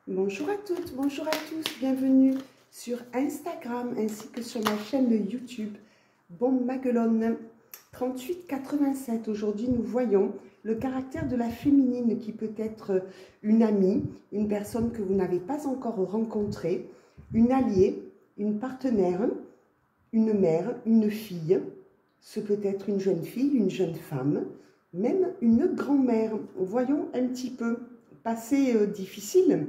Bonjour à toutes, bonjour à tous, bienvenue sur Instagram ainsi que sur ma chaîne YouTube Bombe Maguelonne 3887. Aujourd'hui, nous voyons le caractère de la féminine qui peut être une amie, une personne que vous n'avez pas encore rencontrée, une alliée, une partenaire, une mère, une fille. Ce peut être une jeune fille, une jeune femme, même une grand-mère. Voyons un petit peu, passé difficile.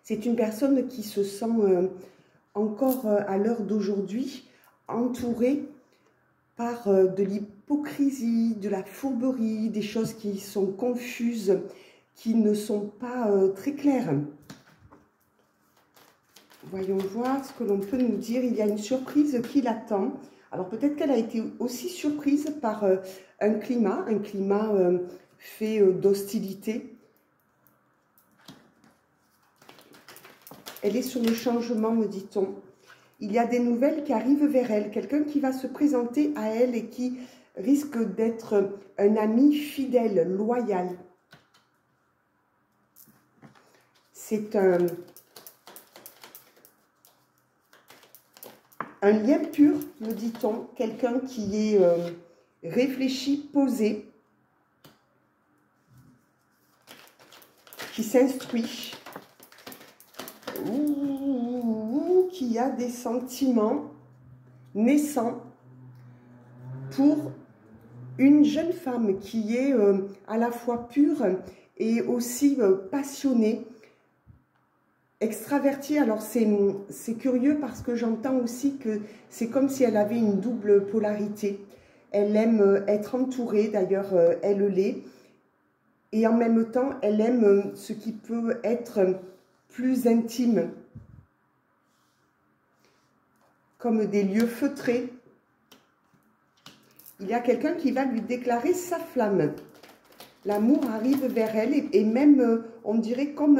C'est une personne qui se sent encore à l'heure d'aujourd'hui entourée par de l'hypocrisie, de la fourberie, des choses qui sont confuses, qui ne sont pas très claires. Voyons voir ce que l'on peut nous dire. Il y a une surprise qui l'attend. Alors peut-être qu'elle a été aussi surprise par un climat fait d'hostilité. Elle est sur le changement, me dit-on. Il y a des nouvelles qui arrivent vers elle, quelqu'un qui va se présenter à elle et qui risque d'être un ami fidèle, loyal. C'est un lien pur, me dit-on, quelqu'un qui est réfléchi, posé, qui s'instruit, qui a des sentiments naissants pour une jeune femme qui est à la fois pure et aussi passionnée, extravertie. Alors c'est curieux parce que j'entends aussi que c'est comme si elle avait une double polarité. Elle aime être entourée, d'ailleurs elle l'est, et en même temps elle aime ce qui peut être plus intime, comme des lieux feutrés. Il y a quelqu'un qui va lui déclarer sa flamme. L'amour arrive vers elle et même, on dirait comme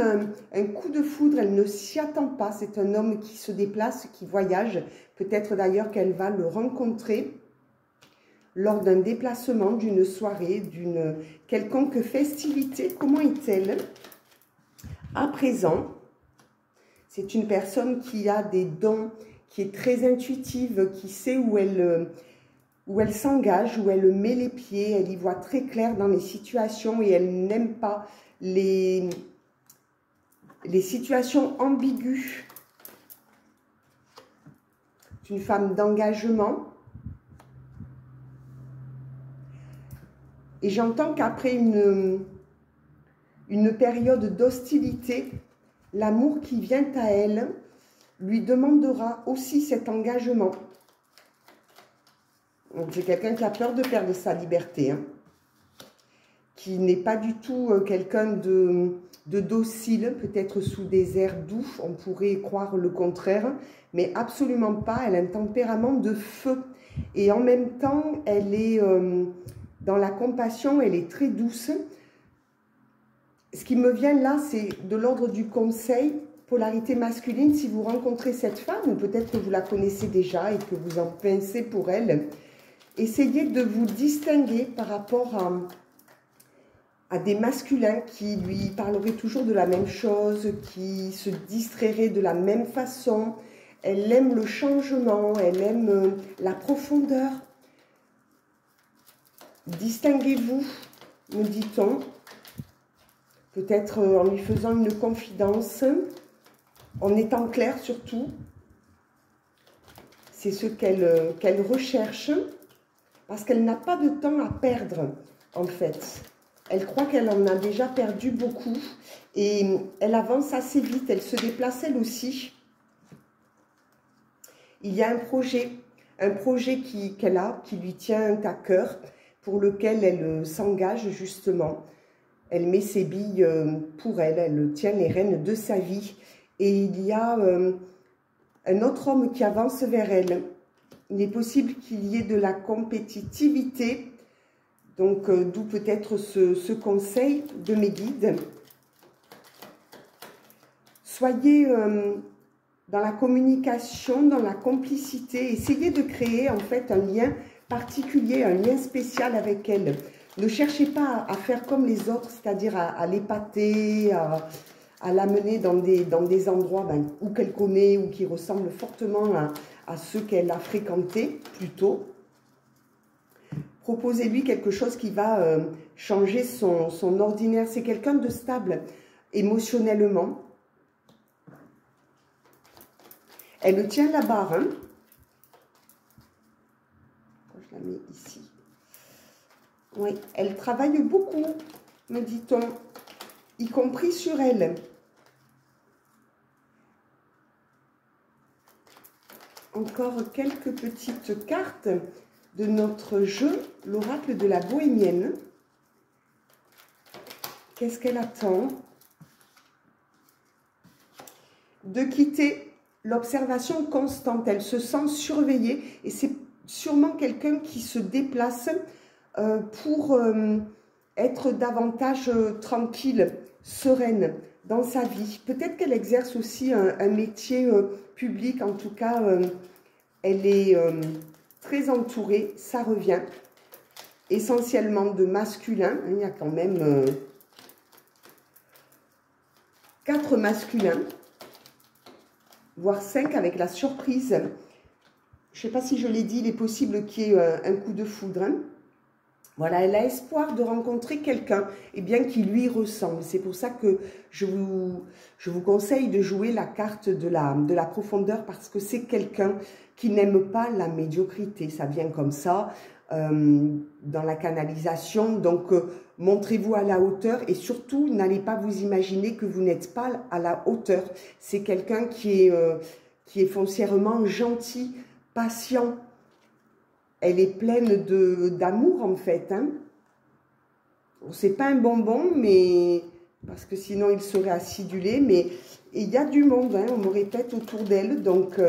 un coup de foudre, elle ne s'y attend pas. C'est un homme qui se déplace, qui voyage. Peut-être d'ailleurs qu'elle va le rencontrer lors d'un déplacement, d'une soirée, d'une quelconque festivité. Comment est-elle à présent? C'est une personne qui a des dons, qui est très intuitive, qui sait où elle s'engage, où elle met les pieds, elle y voit très clair dans les situations et elle n'aime pas les situations ambiguës. C'est une femme d'engagement. Et j'entends qu'après une période d'hostilité, l'amour qui vient à elle lui demandera aussi cet engagement. C'est quelqu'un qui a peur de perdre sa liberté, hein, qui n'est pas du tout quelqu'un de docile, peut-être sous des airs doux, on pourrait croire le contraire, mais absolument pas. Elle a un tempérament de feu et en même temps, elle est dans la compassion, elle est très douce. Ce qui me vient là, c'est de l'ordre du conseil, polarité masculine. Si vous rencontrez cette femme, ou peut-être que vous la connaissez déjà et que vous en pensez pour elle, essayez de vous distinguer par rapport à des masculins qui lui parleraient toujours de la même chose, qui se distrairaient de la même façon. Elle aime le changement, elle aime la profondeur. Distinguez-vous, me dit-on. Peut-être en lui faisant une confidence, en étant clair surtout. C'est ce qu'elle recherche, parce qu'elle n'a pas de temps à perdre, en fait. Elle croit qu'elle en a déjà perdu beaucoup, et elle avance assez vite, elle se déplace elle aussi. Il y a un projet qu'elle a, qui lui tient à cœur, pour lequel elle s'engage justement. Elle met ses billes pour elle, elle tient les rênes de sa vie. Et il y a un autre homme qui avance vers elle. Il est possible qu'il y ait de la compétitivité, donc d'où peut-être ce conseil de mes guides. Soyez dans la communication, dans la complicité. Essayez de créer en fait un lien particulier, un lien spécial avec elle. Ne cherchez pas à faire comme les autres, c'est-à-dire à l'épater, à l'amener dans des endroits ou qu'elle connaît ou qui ressemblent fortement à ceux qu'elle a fréquentés plus tôt. Proposez-lui quelque chose qui va changer son ordinaire. C'est quelqu'un de stable émotionnellement. Elle tient la barre. Hein. Je la mets ici. Oui, elle travaille beaucoup, me dit-on, y compris sur elle. Encore quelques petites cartes de notre jeu, l'oracle de la bohémienne. Qu'est-ce qu'elle attend? De quitter l'observation constante. Elle se sent surveillée et c'est sûrement quelqu'un qui se déplace pour être davantage tranquille, sereine dans sa vie. Peut-être qu'elle exerce aussi un métier public. En tout cas, elle est très entourée. Ça revient essentiellement de masculin. Il y a quand même 4 masculins, voire 5 avec la surprise. Je ne sais pas si je l'ai dit, il est possible qu'il y ait un coup de foudre. Hein. Voilà, elle a espoir de rencontrer quelqu'un qui lui ressemble. C'est pour ça que je vous conseille de jouer la carte de la profondeur parce que c'est quelqu'un qui n'aime pas la médiocrité. Ça vient comme ça dans la canalisation. Donc, montrez-vous à la hauteur et surtout, n'allez pas vous imaginer que vous n'êtes pas à la hauteur. C'est quelqu'un qui est foncièrement gentil, patient. Elle est pleine d'amour, en fait. Hein. C'est pas un bonbon, mais parce que sinon, il serait acidulé. Mais il y a du monde, hein, on me répète, autour d'elle. Donc,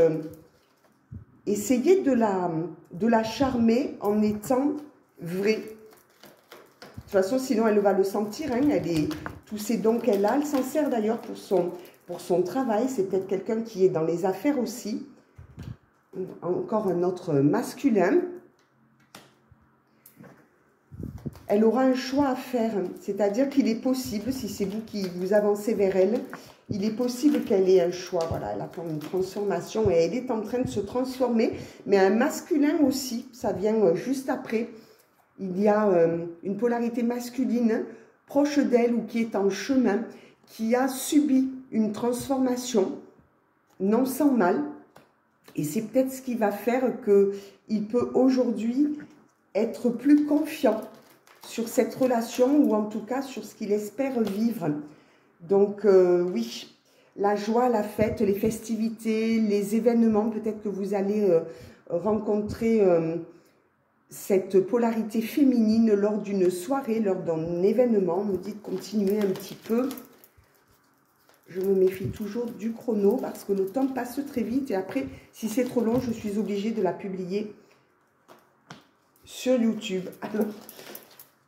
essayez de la charmer en étant vraie. De toute façon, sinon, elle va le sentir. Hein, tous ces dons qu'elle a. Elle s'en sert d'ailleurs pour son travail. C'est peut-être quelqu'un qui est dans les affaires aussi. Encore un autre masculin. Elle aura un choix à faire, c'est-à-dire qu'il est possible, si c'est vous qui vous avancez vers elle, il est possible qu'elle ait un choix. Voilà, elle attend une transformation et elle est en train de se transformer, mais un masculin aussi, ça vient juste après. Il y a une polarité masculine proche d'elle ou qui est en chemin, qui a subi une transformation, non sans mal, et c'est peut-être ce qui va faire qu'il peut aujourd'hui être plus confiant sur cette relation ou en tout cas sur ce qu'il espère vivre. Donc oui, la joie, la fête, les festivités, les événements, peut-être que vous allez rencontrer cette polarité féminine lors d'une soirée, lors d'un événement. On me dit de continuer un petit peu. Je me méfie toujours du chrono parce que le temps passe très vite et après, si c'est trop long, je suis obligée de la publier sur YouTube. Alors,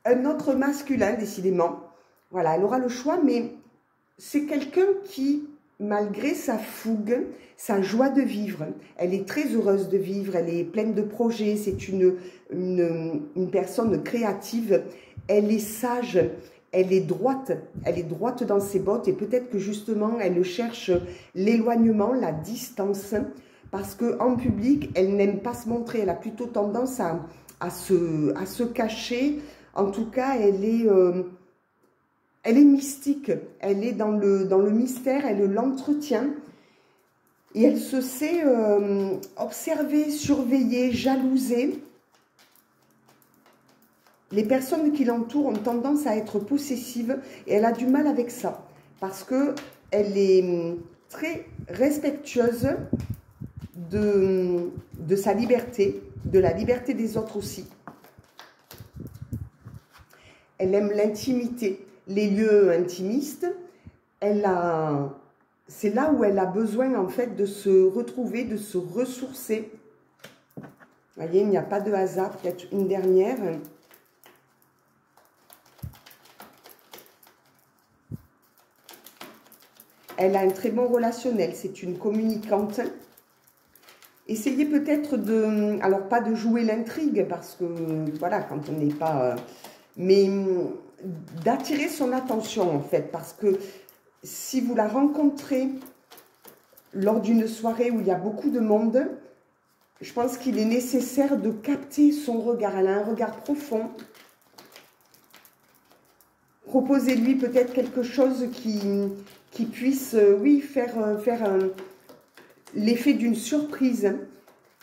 un autre masculin, décidément. Voilà, elle aura le choix, mais c'est quelqu'un qui, malgré sa fougue, sa joie de vivre, elle est très heureuse de vivre, elle est pleine de projets, c'est une personne créative, elle est sage, elle est droite dans ses bottes et peut-être que justement, elle cherche l'éloignement, la distance, parce qu'en public, elle n'aime pas se montrer, elle a plutôt tendance à se cacher. En tout cas, elle est mystique, elle est dans le mystère, elle l'entretient et elle se sait observer, surveiller, jalouser. Les personnes qui l'entourent ont tendance à être possessives et elle a du mal avec ça parce qu'elle est très respectueuse de sa liberté, de la liberté des autres aussi. Elle aime l'intimité, les lieux intimistes. C'est là où elle a besoin en fait de se retrouver, de se ressourcer. Vous voyez, il n'y a pas de hasard. Peut-être une dernière. Elle a un très bon relationnel. C'est une communicante. Essayez peut-être de... Alors, pas de jouer l'intrigue parce que, voilà, quand on n'est pas... mais d'attirer son attention, en fait, parce que si vous la rencontrez lors d'une soirée où il y a beaucoup de monde, je pense qu'il est nécessaire de capter son regard. Elle a un regard profond. Proposez-lui peut-être quelque chose qui puisse, oui, faire l'effet d'une surprise,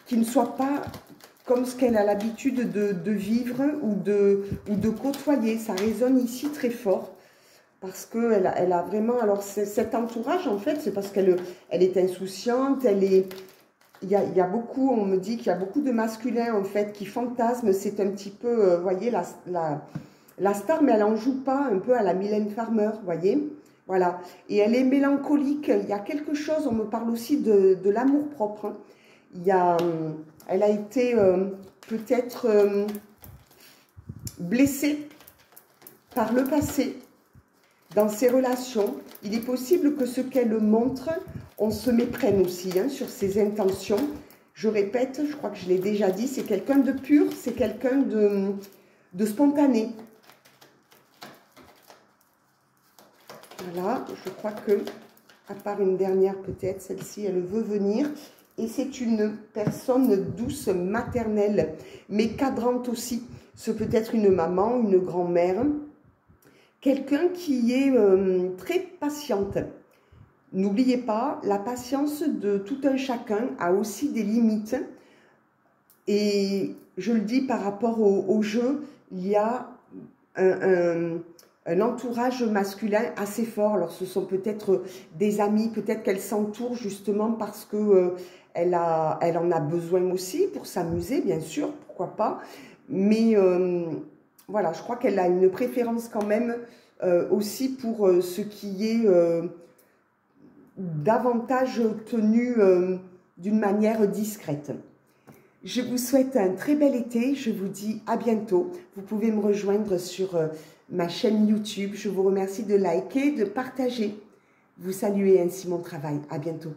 qui ne soit pas comme ce qu'elle a l'habitude de vivre ou de côtoyer. Ça résonne ici très fort. Parce qu'elle a vraiment... Alors, cet entourage, en fait, c'est parce qu'elle est insouciante, il y a beaucoup, on me dit qu'il y a beaucoup de masculins, en fait, qui fantasment. C'est un petit peu, vous voyez, la star, mais elle en joue pas, un peu à la Mylène Farmer, vous voyez. Voilà. Et elle est mélancolique. Il y a quelque chose, on me parle aussi de l'amour-propre. Hein. Elle a été peut-être blessée par le passé. Dans ses relations, il est possible que ce qu'elle montre, on se méprenne aussi hein, sur ses intentions. Je répète, je crois que je l'ai déjà dit, c'est quelqu'un de pur, c'est quelqu'un de spontané. Voilà, je crois que, à part une dernière peut-être, celle-ci, elle veut venir. Et c'est une personne douce, maternelle, mais cadrante aussi. Ce peut être une maman, une grand-mère. Quelqu'un qui est très patiente. N'oubliez pas, la patience de tout un chacun a aussi des limites. Et je le dis par rapport au jeu, il y a un entourage masculin assez fort. Alors ce sont peut-être des amis, peut-être qu'elle s'entoure justement parce que elle en a besoin aussi pour s'amuser, bien sûr, pourquoi pas. Mais... voilà, je crois qu'elle a une préférence quand même aussi pour ce qui est davantage tenu d'une manière discrète. Je vous souhaite un très bel été, je vous dis à bientôt. Vous pouvez me rejoindre sur ma chaîne YouTube. Je vous remercie de liker, de partager. Vous saluez ainsi mon travail. À bientôt.